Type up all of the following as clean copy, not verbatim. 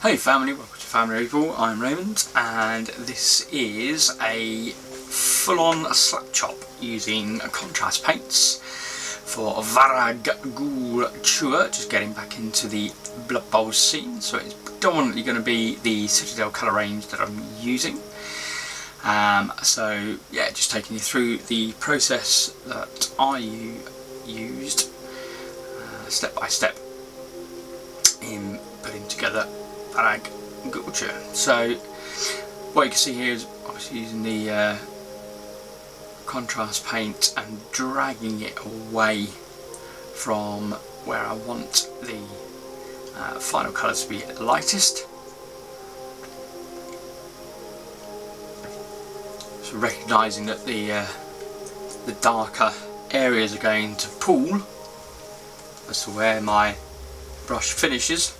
Hey family, welcome to Family Bloodbowl. I'm Raymond, and this is a full-on slap chop using contrast paints for Varag Ghoul tour, just getting back into the Bloodbowl scene. So it's predominantly going to be the Citadel colour range that I'm using. So yeah, just taking you through the process that I used step by step in putting together Varag Ghoul. So what you can see here is obviously using the contrast paint and dragging it away from where I want the final colours to be lightest. So recognising that the darker areas are going to pool as to where my brush finishes.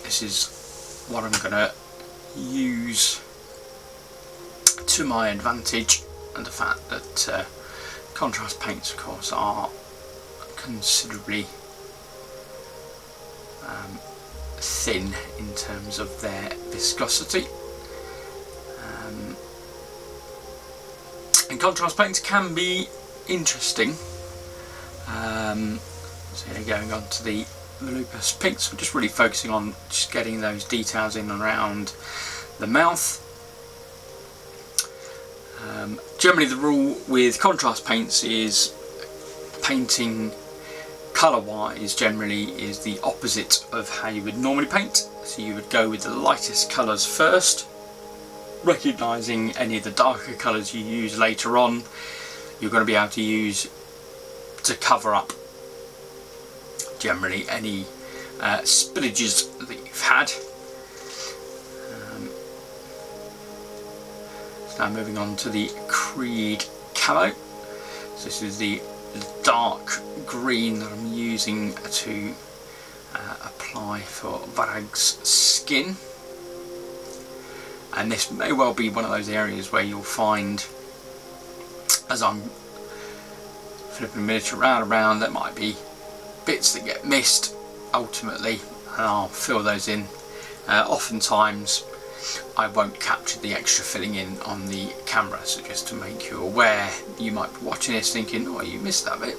This is what I'm going to use to my advantage, and the fact that contrast paints of course are considerably thin in terms of their viscosity, and contrast paints can be interesting. So here, going on to the Lupus Pinks, we're just really focusing on just getting those details in and around the mouth. Generally the rule with contrast paints is painting colour wise generally is the opposite of how you would normally paint. So you would go with the lightest colours first, recognising any of the darker colours you use later on you're going to be able to use to cover up generally any spillages that you've had. So now moving on to the Creed camo. So this is the dark green that I'm using to apply for Varag's skin, and this may well be one of those areas where you'll find, as I'm flipping the miniature round and round, there might be bits that get missed ultimately, and I'll fill those in. Oftentimes I won't capture the extra filling in on the camera, so just to make you aware, you might be watching this thinking, oh, you missed that bit,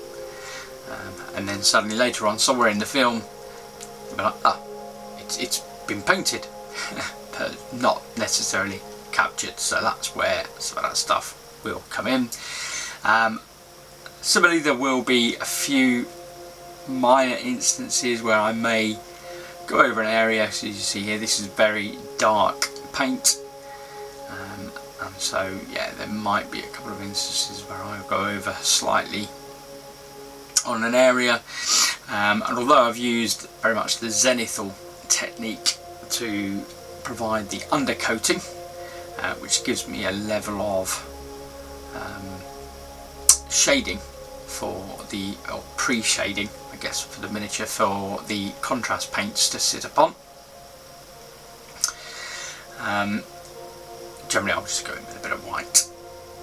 and then suddenly later on somewhere in the film you'll be like, ah, it's been painted but not necessarily captured. So that's where some of that stuff will come in. Similarly, there will be a few minor instances where I may go over an area. So as you see here, this is very dark paint, and so yeah, there might be a couple of instances where I'll go over slightly on an area, and although I've used very much the zenithal technique to provide the undercoating, which gives me a level of shading for the, or pre-shading I guess, for the miniature for the contrast paints to sit upon. Generally I'll just go in with a bit of white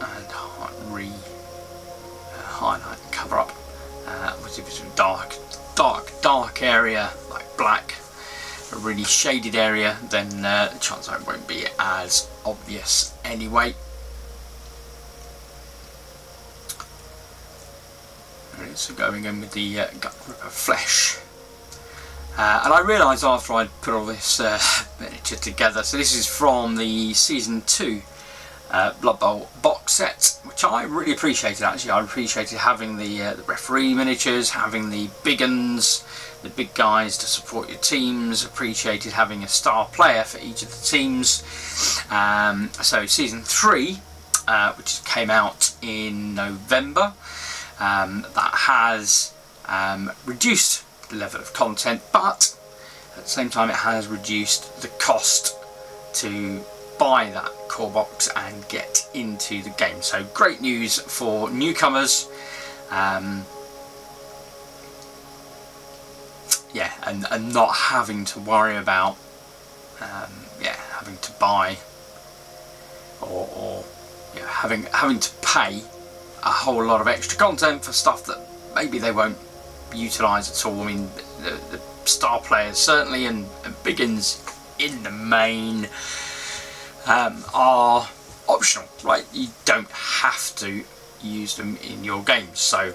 and highlight and cover up. If it's a dark area like black, a really shaded area, then the chance it won't be as obvious anyway. So going in with the gut gripper flesh, and I realised after I'd put all this miniature together, so this is from the Season 2 Bloodbowl box set, which I really appreciated actually. I appreciated having the referee miniatures, having the big uns, the big guys to support your teams, appreciated having a star player for each of the teams. So Season 3, which came out in November, that has reduced the level of content, but at the same time it has reduced the cost to buy that core box and get into the game. So great news for newcomers, yeah, and not having to worry about having to buy or having to pay a whole lot of extra content for stuff that maybe they won't utilise at all. I mean, the star players certainly, and beginners in the main are optional, right? You don't have to use them in your games, so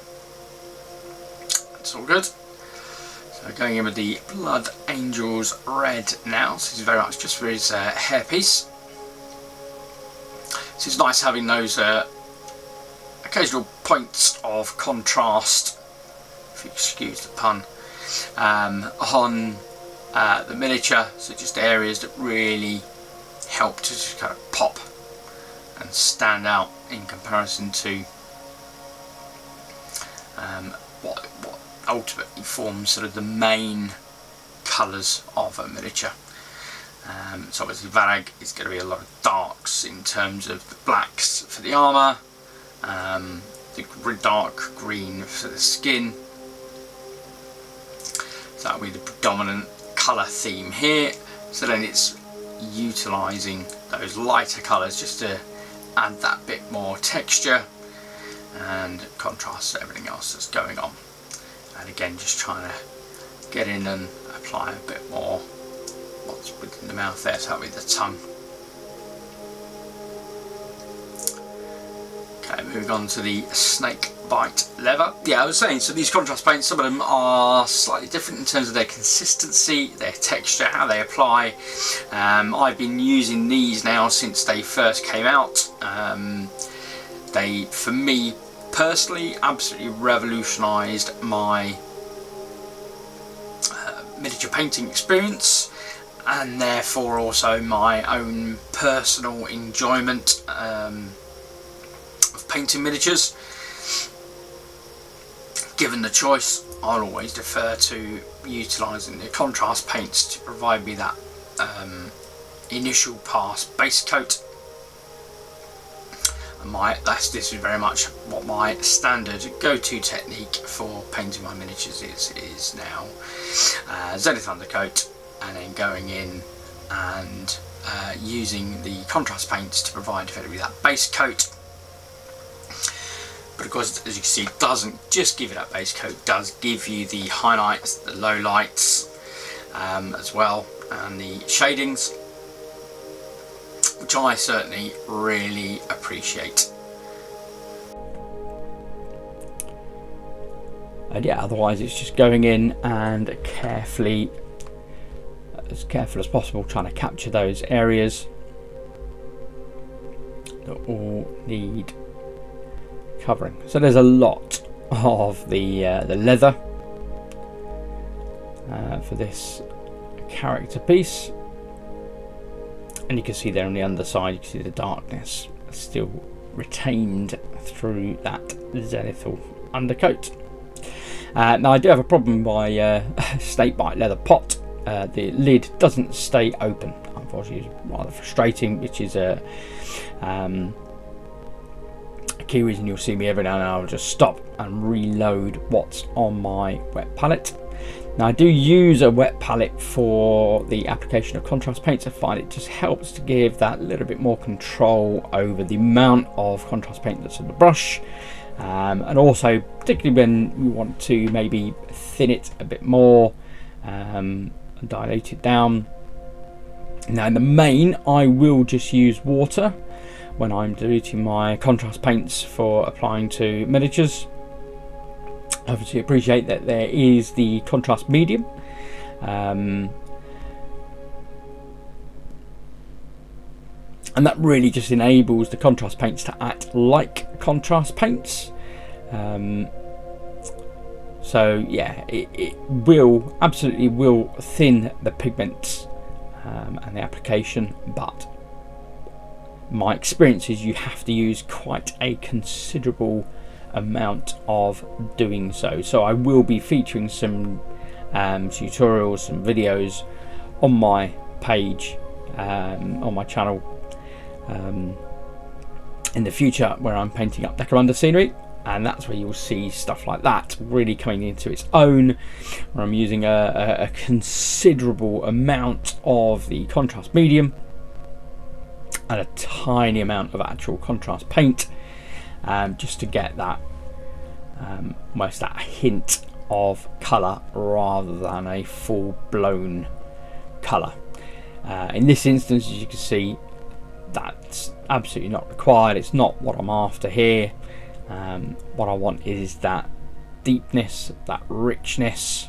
that's all good. So going in with the Blood Angels red now. So this is very much just for his hairpiece. So it's nice having those occasional points of contrast, if you excuse the pun, on the miniature. So just areas that really help to just kind of pop and stand out in comparison to what ultimately forms sort of the main colours of a miniature. So obviously Varag is going to be a lot of darks in terms of the blacks for the armour, the dark green for the skin. So that'll be the predominant colour theme here. So then it's utilising those lighter colours just to add that bit more texture and contrast to everything else that's going on. And again, just trying to get in and apply a bit more what's within the mouth there, so that'll be the tongue. Okay, moving on to the snake bite leather. Yeah, I was saying, so these contrast paints, some of them are slightly different in terms of their consistency, their texture, how they apply. I've been using these now since they first came out. They, for me personally, absolutely revolutionised my miniature painting experience, and therefore also my own personal enjoyment of painting miniatures. Given the choice, I'll always defer to utilising the contrast paints to provide me that initial pass base coat. This is very much what my standard go-to technique for painting my miniatures is now. Zenith undercoat, and then going in and using the contrast paints to provide effectively that base coat. But of course, as you can see, it doesn't just give you that base coat, it does give you the highlights, the lowlights as well, and the shadings, which I certainly really appreciate. And yeah, otherwise it's just going in and carefully, as careful as possible, trying to capture those areas that all need covering. So there's a lot of the leather for this character piece. And you can see there on the underside, you can see the darkness still retained through that zenithal undercoat. Now I do have a problem with my snakebite leather pot. The lid doesn't stay open, unfortunately. It's rather frustrating, which is a key reason you'll see me every now and then I'll just stop and reload what's on my wet palette. Now I do use a wet palette for the application of contrast paints. I find it just helps to give that little bit more control over the amount of contrast paint that's on the brush, and also particularly when we want to maybe thin it a bit more and dilate it down. Now in the main I will just use water when I'm diluting my contrast paints for applying to miniatures. Obviously appreciate that there is the contrast medium, and that really just enables the contrast paints to act like contrast paints. So yeah, it will absolutely will thin the pigments and the application, but my experience is you have to use quite a considerable amount of doing so. So I will be featuring some tutorials, some videos on my page, on my channel in the future, where I'm painting up Necromunda scenery, and that's where you'll see stuff like that really coming into its own, where I'm using a considerable amount of the contrast medium and a tiny amount of actual contrast paint, just to get that almost that hint of colour rather than a full-blown colour. In this instance, as you can see, that's absolutely not required. It's not what I'm after here. What I want is that deepness, that richness.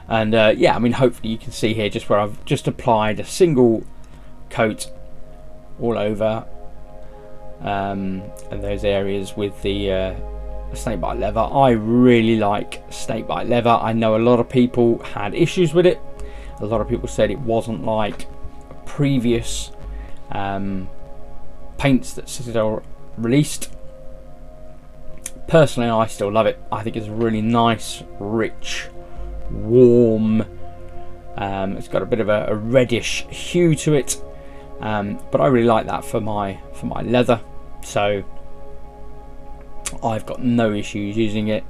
And yeah, I mean, hopefully you can see here just where I've just applied a single coat all over and those areas with the snakebite leather. I really like snakebite leather. I know a lot of people had issues with it. A lot of people said it wasn't like previous paints that Citadel released. Personally, I still love it. I think it's really nice, rich, warm. It's got a bit of a reddish hue to it, but I really like that for my leather. So I've got no issues using it.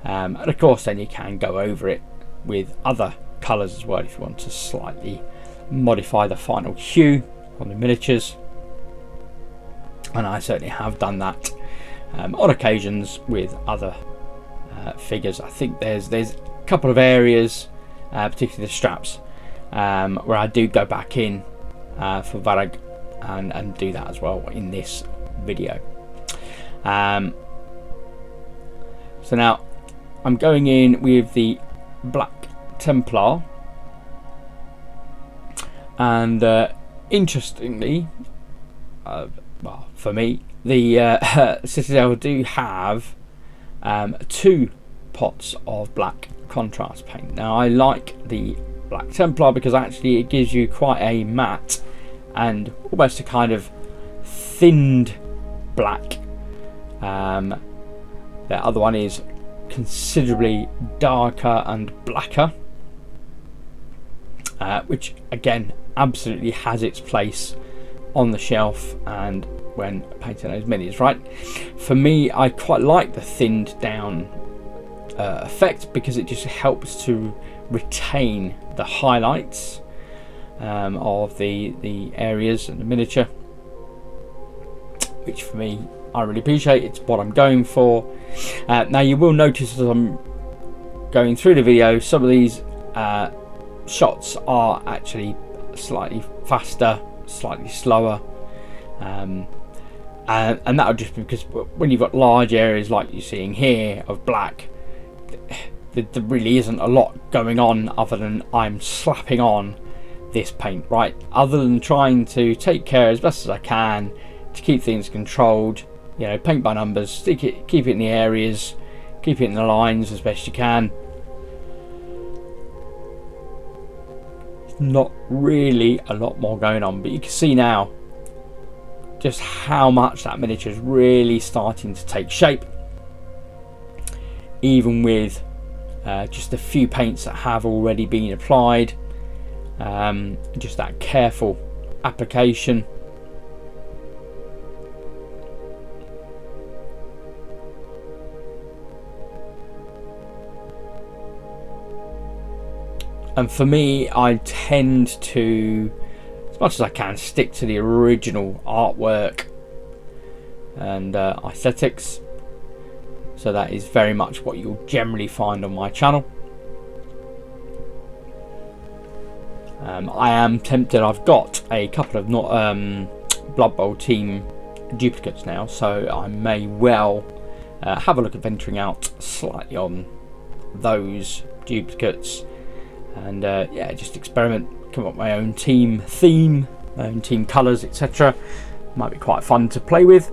And of course, then you can go over it with other colours as well if you want to slightly modify the final hue on the miniatures. And I certainly have done that on occasions with other figures. I think there's a couple of areas, particularly the straps, where I do go back in for Varag and do that as well in this video. So now I'm going in with the Black Templar, and interestingly, well, for me, the Citadel do have 2 pots of black contrast paint. Now I like the Black Templar because actually it gives you quite a matte and almost a kind of thinned black. The other one is considerably darker and blacker, which again absolutely has its place on the shelf and when painting those minis, right? For me, I quite like the thinned down effect because it just helps to retain the highlights of the areas and the miniature, which for me I really appreciate. It's what I'm going for. Now you will notice as I'm going through the video, some of these shots are actually slightly faster, slightly slower, and that'll just be because when you've got large areas like you're seeing here of black, there really isn't a lot going on other than I'm slapping on this paint, right? Other than trying to take care as best as I can to keep things controlled, you know, paint by numbers, keep it in the areas, keep it in the lines as best you can. Not really a lot more going on, but you can see now just how much that miniature is really starting to take shape, even with just a few paints that have already been applied. Just that careful application. And for me, I tend to, as much as I can, stick to the original artwork and aesthetics. So that is very much what you'll generally find on my channel. I am tempted. I've got a couple of Bloodbowl team duplicates now, so I may well have a look at venturing out slightly on those duplicates. And yeah, just experiment, come up with my own team theme, my own team colours, etc. Might be quite fun to play with.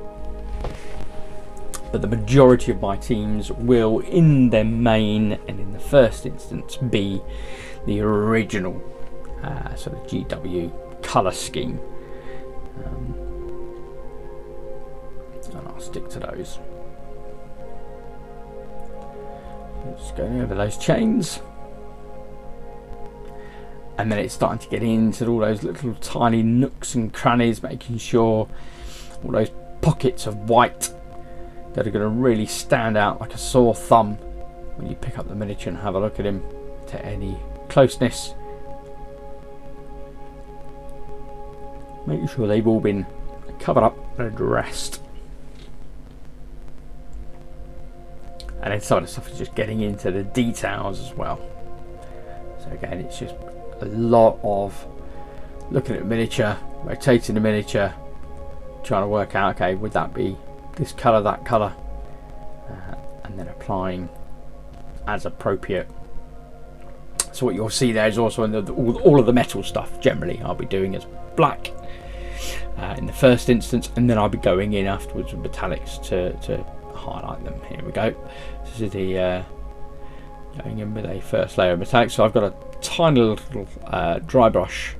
But the majority of my teams will, in their main and in the first instance, be the original sort of GW colour scheme. And I'll stick to those. Just going over those chains. And then it's starting to get into all those little tiny nooks and crannies, making sure all those pockets of white that are going to really stand out like a sore thumb when you pick up the miniature and have a look at him to any closeness. Making sure they've all been covered up and addressed. and then some of the stuff is just getting into the details as well. So again, it's just a lot of looking at the miniature, rotating the miniature, trying to work out, okay, would that be this colour, that colour, and then applying as appropriate. So what you'll see there is also in all of the metal stuff generally I'll be doing as black in the first instance, and then I'll be going in afterwards with metallics to highlight them. Here we go. This is the going in with a first layer of metallics. So I've got a tiny little dry brush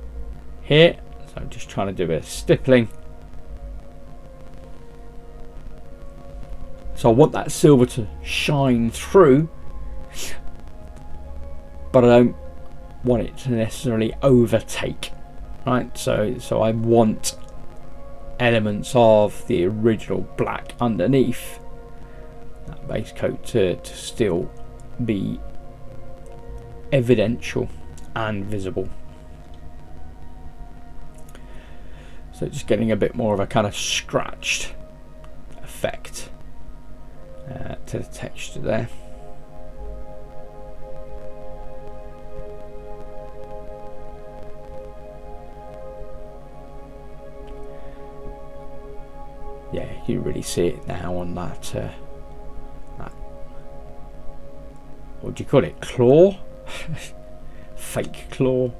here, so I'm just trying to do a bit of stippling. So I want that silver to shine through, but I don't want it to necessarily overtake, right? So I want elements of the original black underneath that base coat to still be evidential and visible. So just getting a bit more of a kind of scratched effect to the texture there. Yeah, you really see it now on that, what do you call it, claw? Fake claw.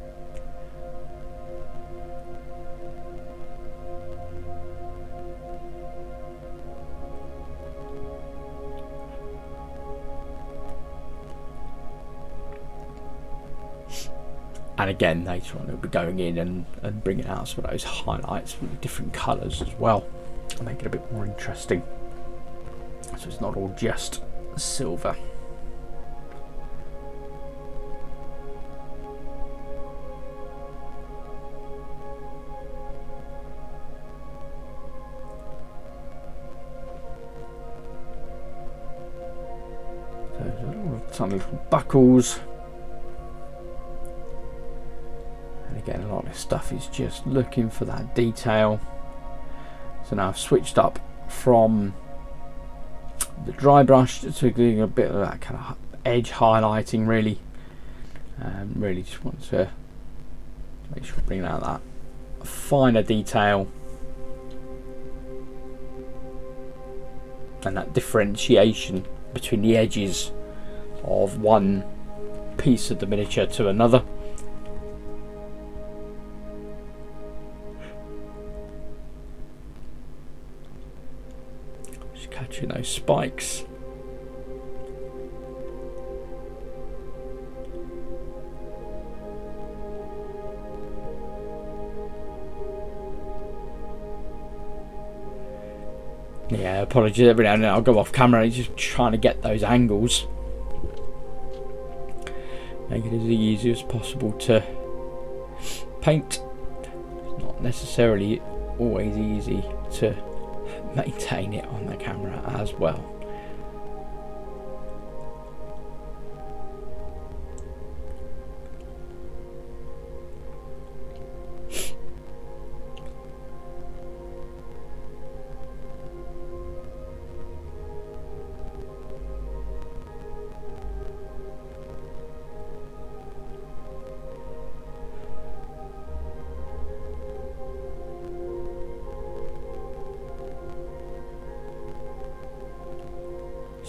And again, later on, we'll be going in and bringing out some of those highlights with different colours as well, and make it a bit more interesting. So it's not all just silver. So there's a lot of tiny little buckles. Again, a lot of this stuff is just looking for that detail. So now I've switched up from the dry brush to doing a bit of that kind of edge highlighting, really. Really just want to make sure I bring out that finer detail and that differentiation between the edges of one piece of the miniature to another. Catching those spikes. Yeah, apologies, every now and then I'll go off camera, just trying to get those angles. Make it as easy as possible to paint. It's not necessarily always easy to maintain it on the camera as well.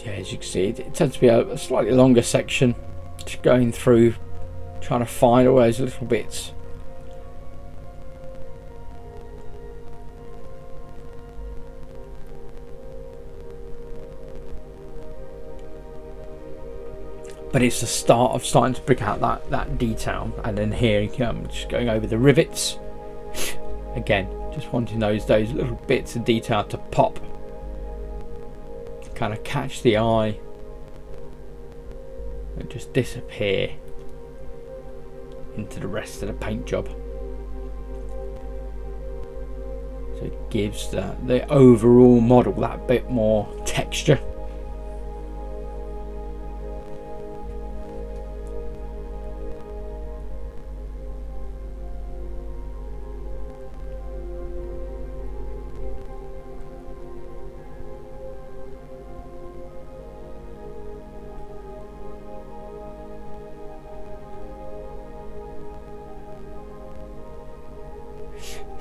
Yeah, as you can see, it tends to be a slightly longer section, just going through, trying to find all those little bits. But it's the start of starting to pick out that detail, and then here I'm just going over the rivets. Again, just wanting those little bits of detail to pop. Kind of catch the eye and just disappear into the rest of the paint job. So it gives the overall model that bit more texture.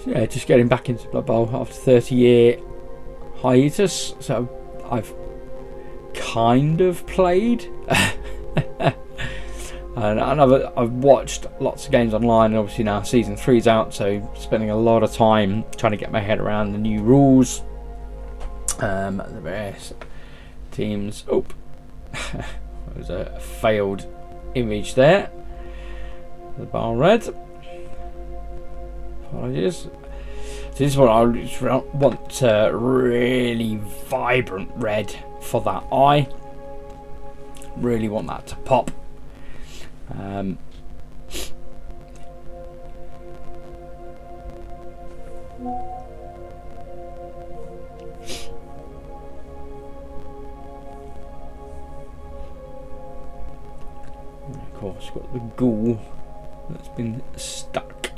Yeah, just getting back into Blood Bowl after 30-year hiatus. So I've kind of played. And I've watched lots of games online, and obviously now Season 3's out, so spending a lot of time trying to get my head around the new rules, the various teams. Oh, there was a failed image there. The bar red. Apologies. So this is what I want, really vibrant red for that eye. Really want that to pop. Of course, got the ghoul that's been stuck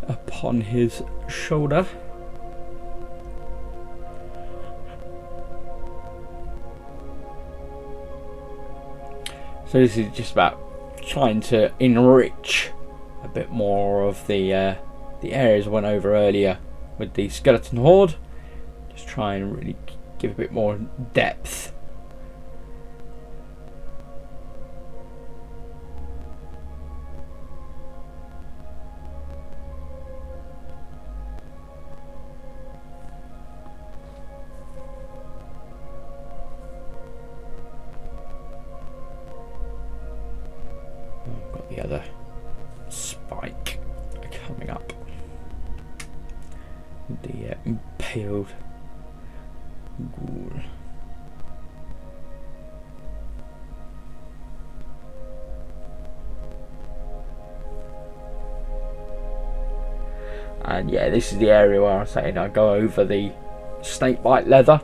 upon his shoulder. So this is just about trying to enrich a bit more of the areas I went over earlier with the skeleton horde. Just try and really give a bit more depth. The other spike coming up, the impaled ghoul. And yeah, this is the area where I'm saying I go over the snakebite leather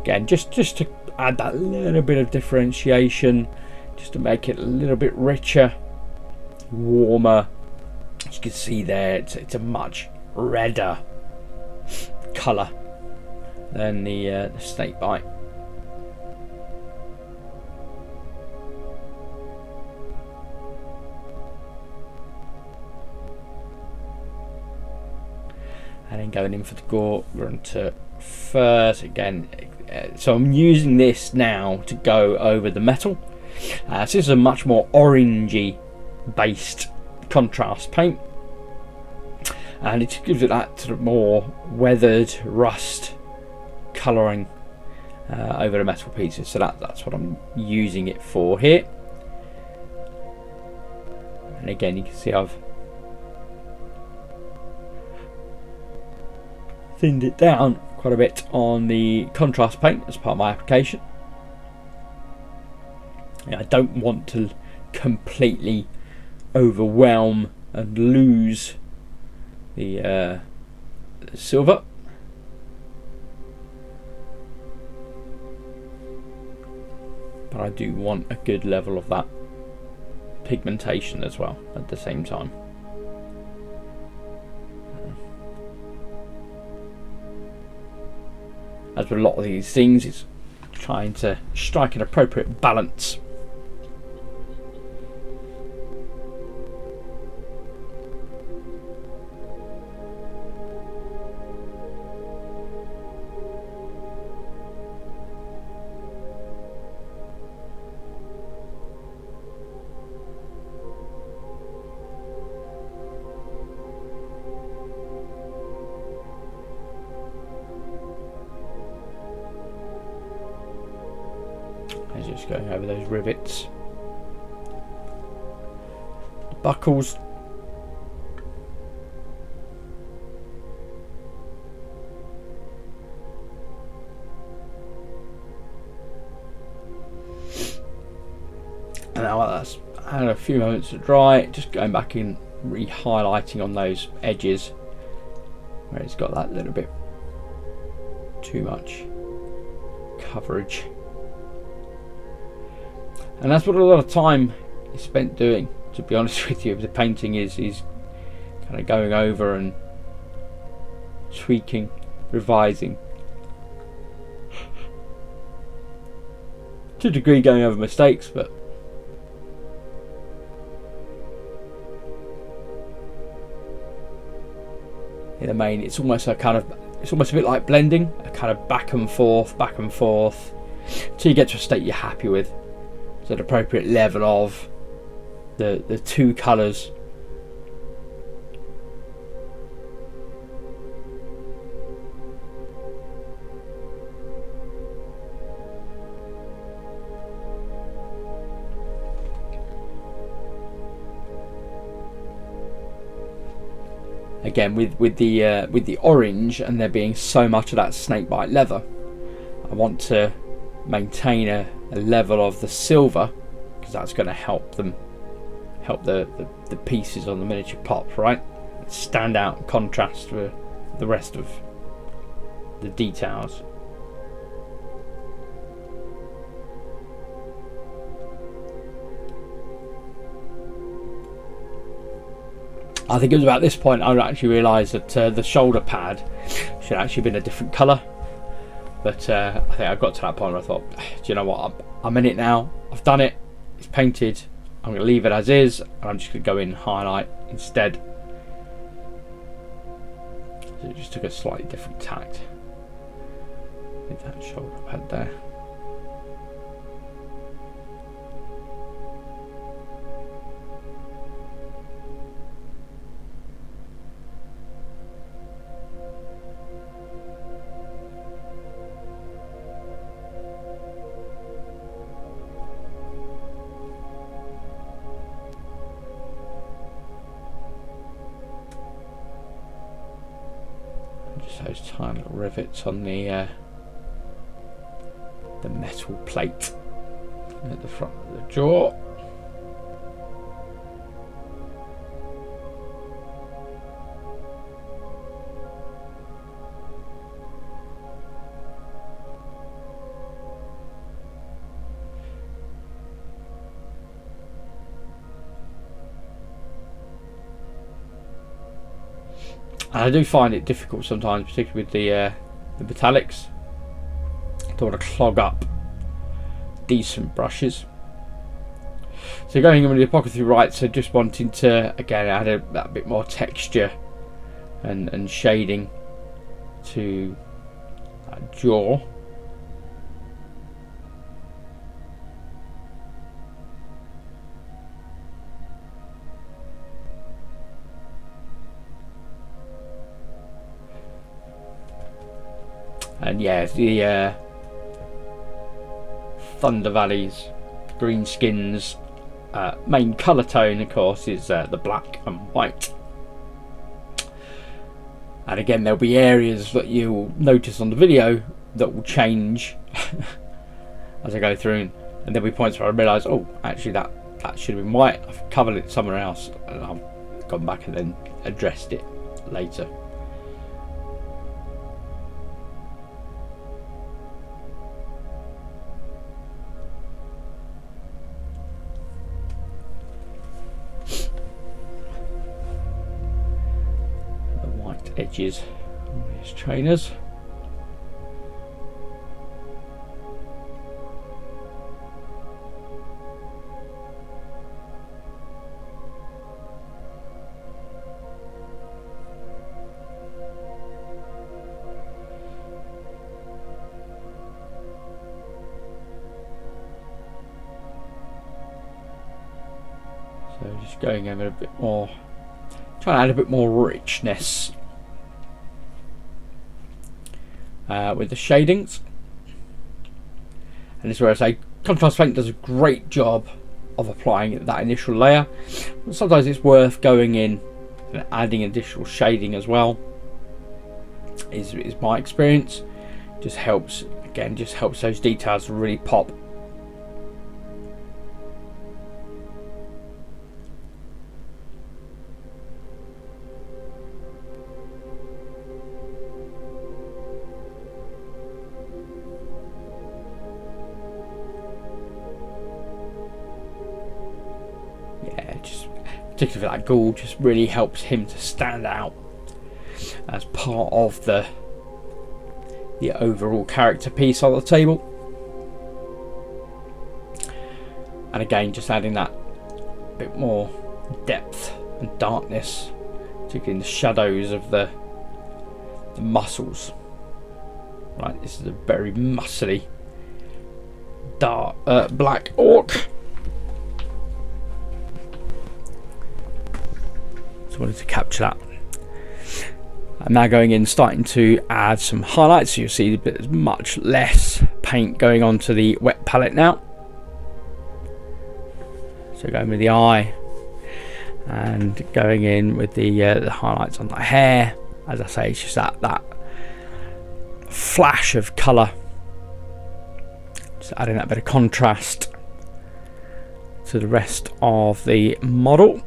again, just to add that little bit of differentiation, just to make it a little bit richer, warmer. As you can see there, it's a much redder colour than the snakebite. And then going in for the gore, we're on to first again. So I'm using this now to go over the metal. So this is a much more orangey based contrast paint, and it gives it that sort of more weathered rust colouring over the metal pieces. So that's what I'm using it for here. And again, you can see I've thinned it down quite a bit on the contrast paint as part of my application. I don't want to completely overwhelm and lose the silver. But I do want a good level of that pigmentation as well at the same time. As with a lot of these things, it's trying to strike an appropriate balance. Just going over those rivets, the buckles. And now that's had a few moments to dry, just going back in, re-highlighting on those edges where it's got that little bit too much coverage. And that's what a lot of time is spent doing, to be honest with you. The painting is kind of going over and tweaking, revising. To a degree going over mistakes, but in the main. It's almost a bit like blending, a kind of back and forth till you get to a state you're happy with. So an appropriate level of the two colours. Again, with the orange and there being so much of that snakebite leather, I want to maintain a level of the silver, because that's going to help the pieces on the miniature pop, right? Stand out in contrast with the rest of the details. I think it was about this point I actually realised that the shoulder pad should actually been a different colour. But I think I got to that point where I thought, do you know what, I'm in it now, I've done it, it's painted, I'm going to leave it as is, and I'm just going to go in highlight instead. So it just took a slightly different tact with that shoulder pad there. Those tiny little rivets on the metal plate at the front of the jaw. And I do find it difficult sometimes, particularly with the metallics. I don't want to clog up decent brushes. So going in with the apocryphy right, so just wanting to again add that bit more texture and shading to that jaw. And yeah, the Thunder Valley's green skins main colour tone, of course, is the black and white. And again, there'll be areas that you'll notice on the video that will change as I go through, and there'll be points where I realise, oh, actually that should have been white. I've covered it somewhere else, and I've gone back and then addressed it later. Edges on these trainers. So just going over a bit more, trying to add a bit more richness with the shadings. And this is where I say contrast paint does a great job of applying that initial layer. But sometimes it's worth going in and adding additional shading as well, is my experience. Just helps, again, just helps those details really pop. Particularly for that ghoul, just really helps him to stand out as part of the overall character piece on the table. And again, just adding that bit more depth and darkness, particularly in the shadows of the the muscles. Right, this is a very muscly dark black orc. So I wanted to capture that. I'm now going in, starting to add some highlights. So you'll see there's much less paint going onto the wet palette now. So going with the eye and going in with the highlights on the hair. As I say, it's just that flash of colour. Just adding that bit of contrast to the rest of the model.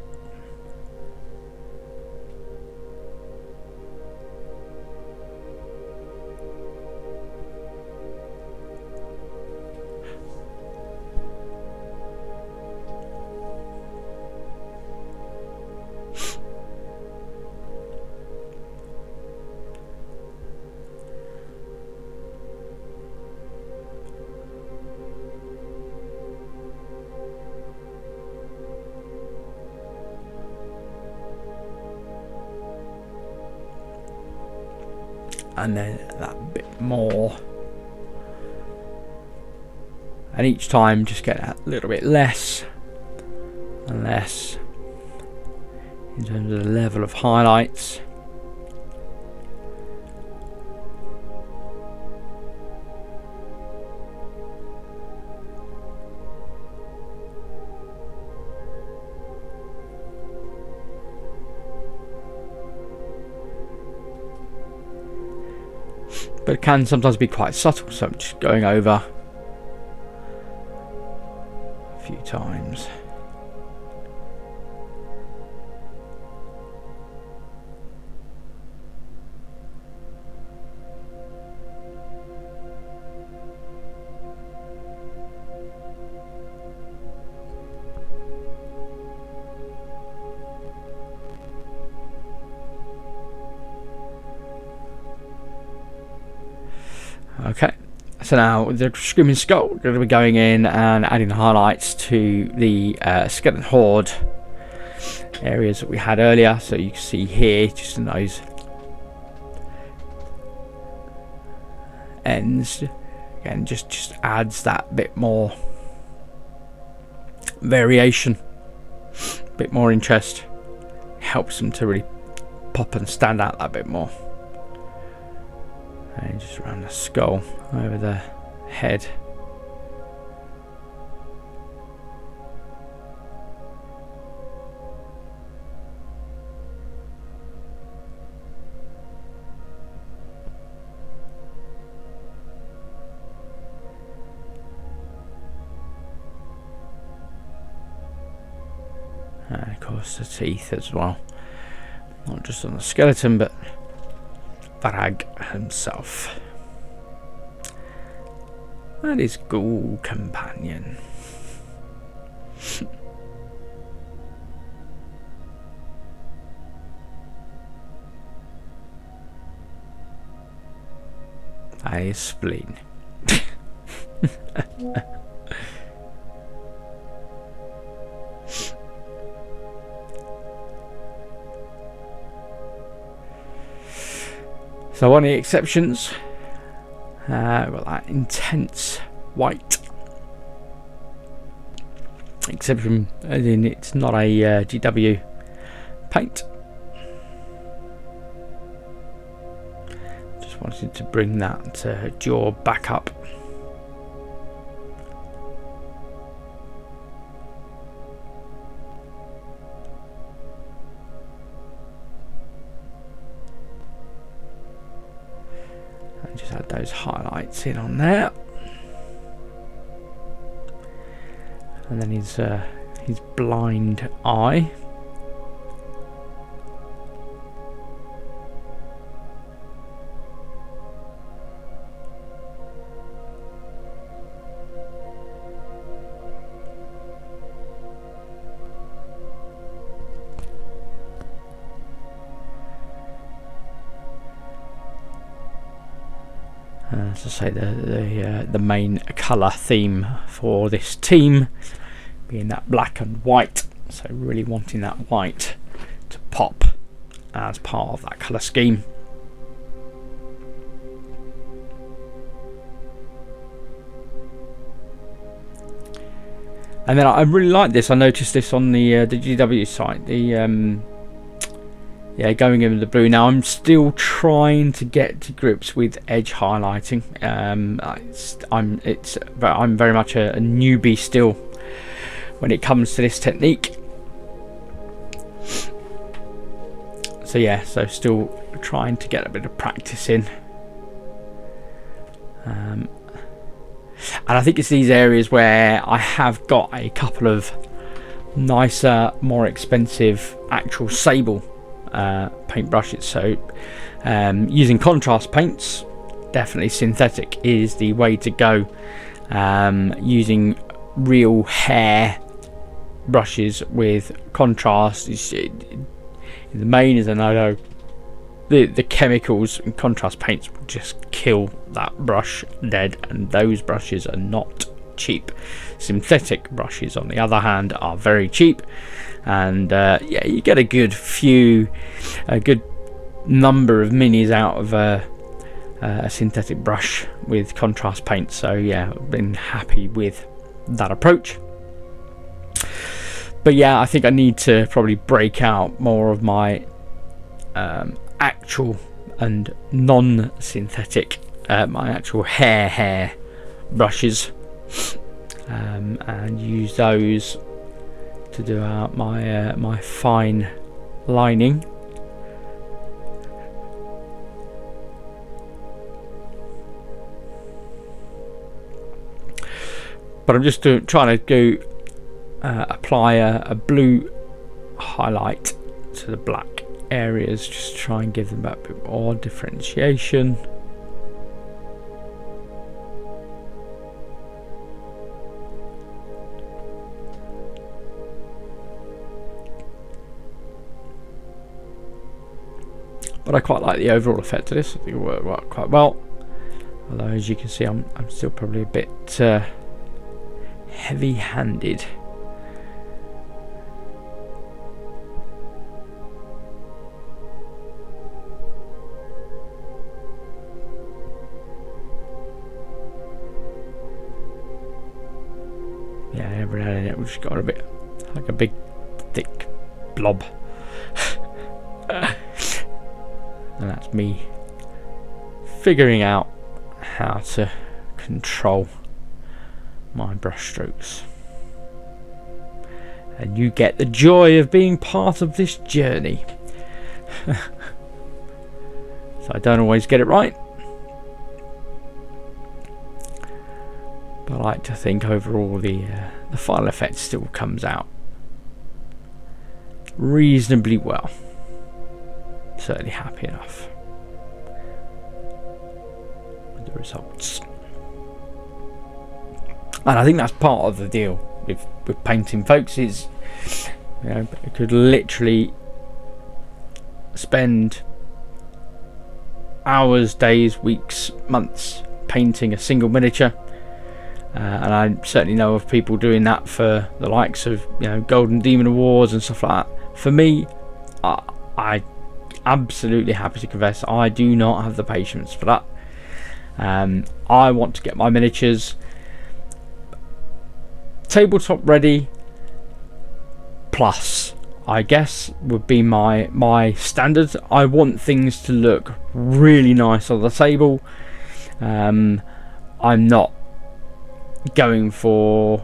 And then that bit more, and each time just get that little bit less and less in terms of the level of highlights. But it can sometimes be quite subtle, so I'm just going over a few times. Okay, so now with the Screaming Skull, we're going to be going in and adding highlights to the Skeleton Horde areas that we had earlier. So you can see here, just in those ends, again, just adds that bit more variation, a bit more interest, helps them to really pop and stand out that bit more. And just around the skull, over the head. And of course the teeth as well. Not just on the skeleton, but Varag himself and his ghoul companion. And his spleen. So one of the exceptions, we've got that intense white. Exception as in it's not a GW paint. Just wanted to bring that jaw back up. Just add those highlights in on there, and then his blind eye. As I say, the main colour theme for this team being that black and white, so really wanting that white to pop as part of that colour scheme. And then I really like this. I noticed this on the GW site. Going in with the blue. Now I'm still trying to get to grips with edge highlighting. I'm very much a newbie still when it comes to this technique. So yeah, still trying to get a bit of practice in. And I think it's these areas where I have got a couple of nicer, more expensive actual sable paint brushes. So using contrast paints, definitely synthetic is the way to go. Using real hair brushes with contrast is the main is a no-no. The chemicals and contrast paints will just kill that brush dead, and those brushes are not cheap. Synthetic brushes, on the other hand, are very cheap, and you get a good number of minis out of a synthetic brush with contrast paint. So yeah, I've been happy with that approach. But yeah, I think I need to probably break out more of my actual and non-synthetic, my actual hair brushes, and use those to do out my fine lining. But I'm just trying to go apply a blue highlight to the black areas, just try and give them a bit more differentiation. But I quite like the overall effect of this. I think it worked quite well, although as you can see I'm still probably a bit heavy-handed. Yeah, every now and then it just got a bit like a big thick blob. And that's me figuring out how to control my brush strokes. And you get the joy of being part of this journey. So I don't always get it right, but I like to think overall the final effect still comes out reasonably well. Certainly happy enough with the results. And I think that's part of the deal with painting, folks, is you could literally spend hours, days, weeks, months painting a single miniature, and I certainly know of people doing that for the likes of Golden Demon Awards and stuff like that. For me, I absolutely happy to confess I do not have the patience for that. I want to get my miniatures tabletop ready, plus I guess would be my standard. I want things to look really nice on the table. I'm not going for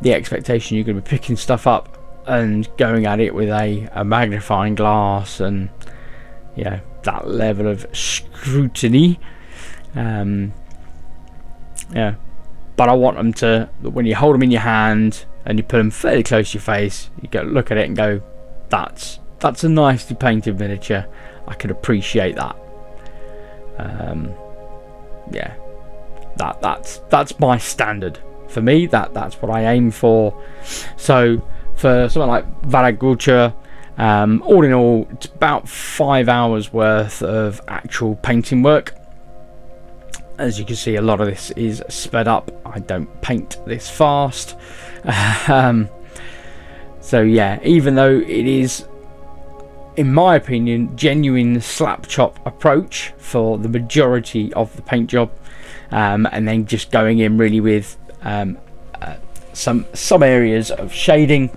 the expectation you're going to be picking stuff up and going at it with a magnifying glass and that level of scrutiny. But I want them to, when you hold them in your hand and you put them fairly close to your face, you go look at it and go, that's a nicely painted miniature. I can appreciate that. That's my standard. For me, that's what I aim for. So for something like Varag Ghoul, all in all, it's about 5 hours worth of actual painting work. As you can see, a lot of this is sped up. I don't paint this fast. So yeah, even though it is, in my opinion, genuine slap chop approach for the majority of the paint job, and then just going in really with some areas of shading,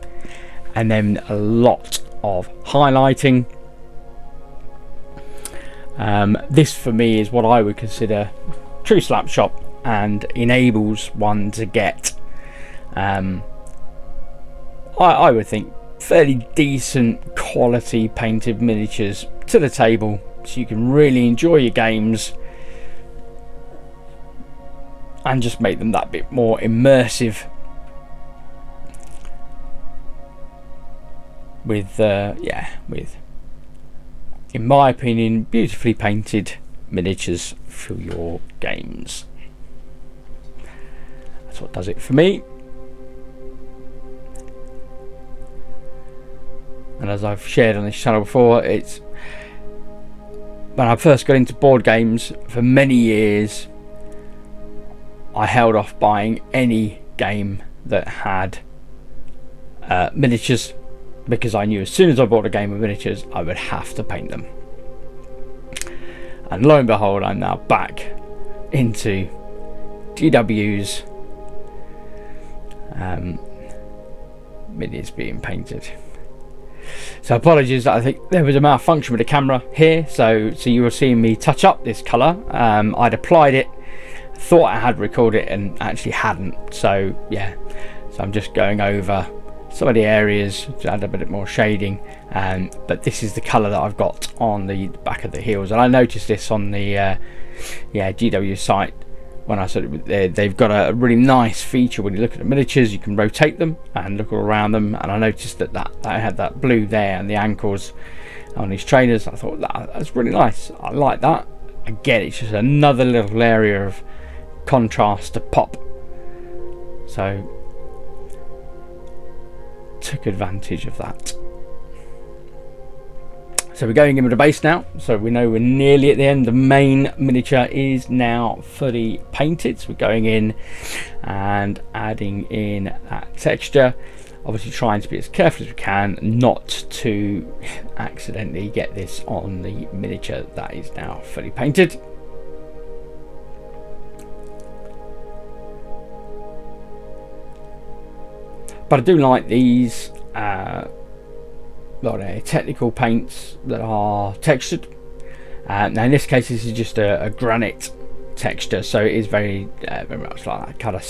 and then a lot of highlighting. This for me is what I would consider true slap shop, and enables one to get I would think fairly decent quality painted miniatures to the table, so you can really enjoy your games and just make them that bit more immersive with with, in my opinion, beautifully painted miniatures for your games. That's what does it for me. And as I've shared on this channel before, it's when I first got into board games, for many years I held off buying any game that had miniatures, because I knew as soon as I bought a game of miniatures I would have to paint them. And lo and behold, I'm now back into GW's minis being painted. So apologies, I think there was a malfunction with the camera here, so you were seeing me touch up this colour. I'd applied it, thought I had recorded it, and actually hadn't. So yeah, so I'm just going over some of the areas to add a bit more shading, but this is the colour that I've got on the back of the heels. And I noticed this on the GW site when I said they've got a really nice feature when you look at the miniatures. You can rotate them and look all around them, and I noticed that I had that blue there and the ankles on these trainers. I thought that's really nice. I like that. Again, it's just another little area of contrast to pop, so took advantage of that. So we're going in with the base now, so we know we're nearly at the end. The main miniature is now fully painted, so we're going in and adding in that texture, obviously trying to be as careful as we can not to accidentally get this on the miniature that is now fully painted. But I do like these technical paints that are textured. Now in this case this is just a granite texture, so it is very much like that kind of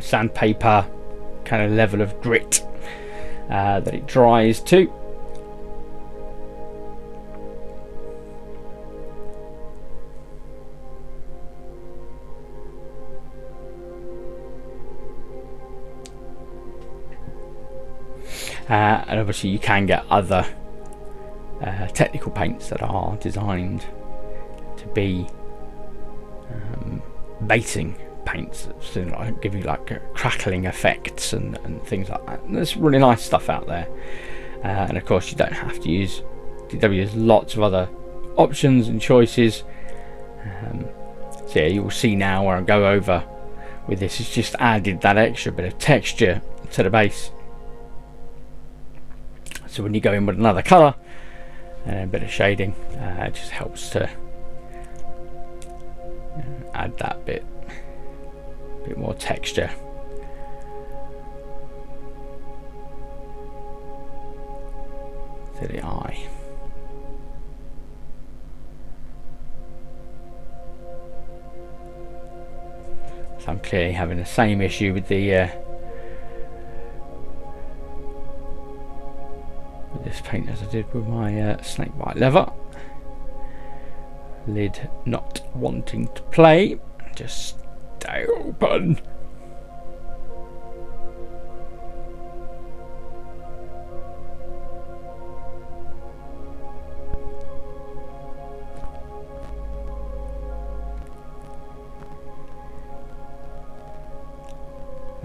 sandpaper kind of level of grit that it dries to. And obviously you can get other technical paints that are designed to be baiting paints, so like give you like crackling effects and things like that. And there's really nice stuff out there, and of course you don't have to use DW. There's lots of other options and choices. So yeah, you'll see now where I go over with this, it's just added that extra bit of texture to the base. So when you go in with another colour and a bit of shading, it just helps to add that bit more texture. To the eye. So I'm clearly having the same issue with the this paint as I did with my snakebite leather. Lid not wanting to play, just stay open.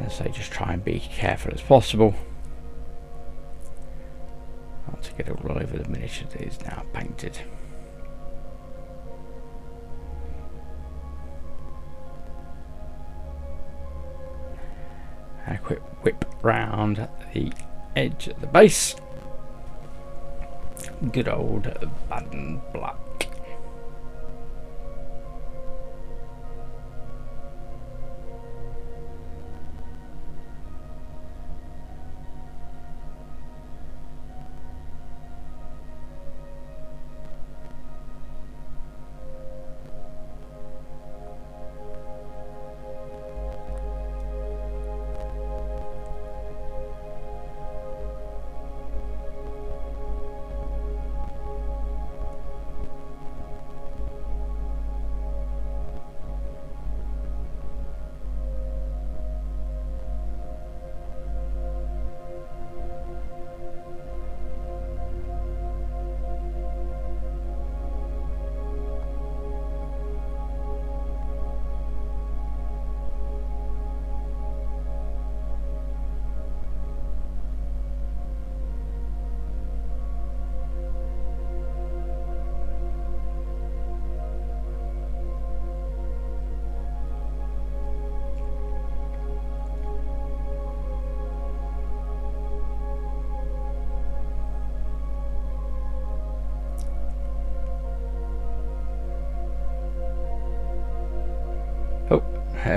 So just try and be careful as possible not to get all over the miniature that is now painted. And a quick whip round the edge at the base. Good old Baden Black.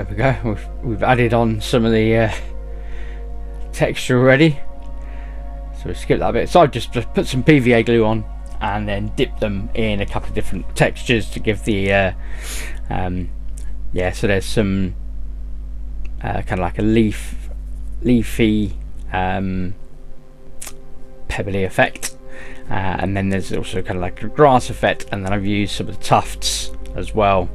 there we go. We've added on some of the texture already, so we skip that bit. So I've just put some PVA glue on and then dip them in a couple of different textures to give the yeah, so there's some kind of like a leafy pebbly effect, and then there's also kind of like a grass effect, and then I've used some of the tufts as well,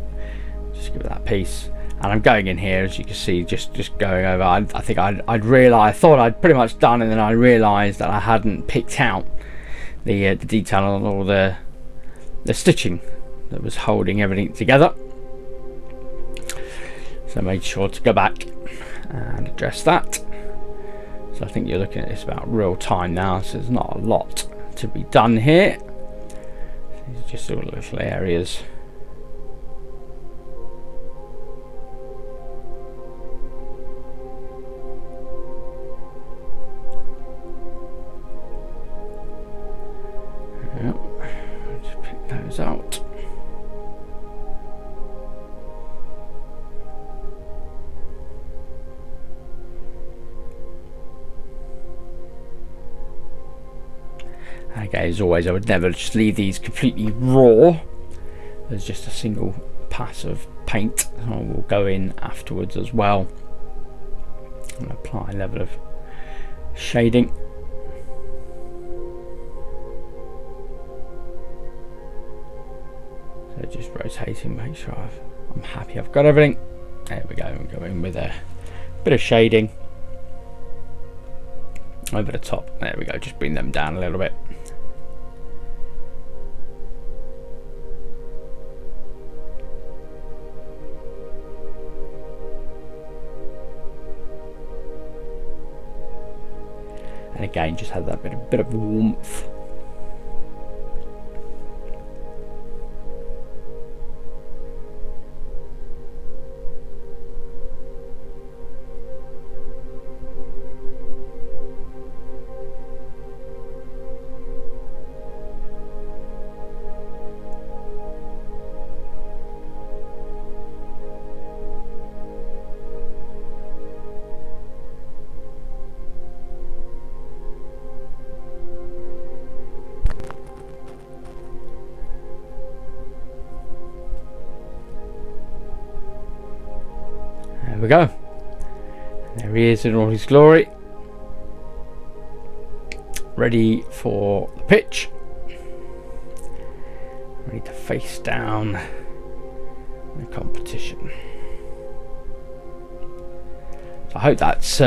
just give it that piece. And I'm going in here, as you can see, just going over. I think I'd realised, I thought I'd pretty much done, and then I realised that I hadn't picked out the detail on all the stitching that was holding everything together. So I made sure to go back and address that. So I think you're looking at this about real time now, so there's not a lot to be done here. These are just all little areas. Yep, just pick those out. Okay, as always, I would never just leave these completely raw. There's just a single pass of paint, and I will go in afterwards as well and apply a level of shading. So just rotating, make sure I'm happy I've got everything. There we go, I'm going with a bit of shading over the top. There we go, just bring them down a little bit. And again, just have that bit of warmth. There we go. There he is in all his glory. Ready for the pitch. Ready to face down the competition. So I hope that's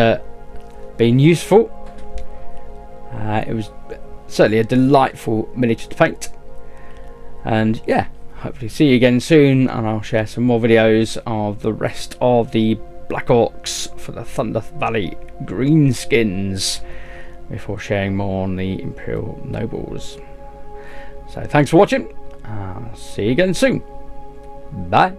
been useful. It was certainly a delightful miniature to paint. And yeah, hopefully see you again soon, and I'll share some more videos of the rest of the Black Orcs for the Thunder Valley Greenskins before sharing more on the Imperial Nobles. So thanks for watching. See you again soon. Bye.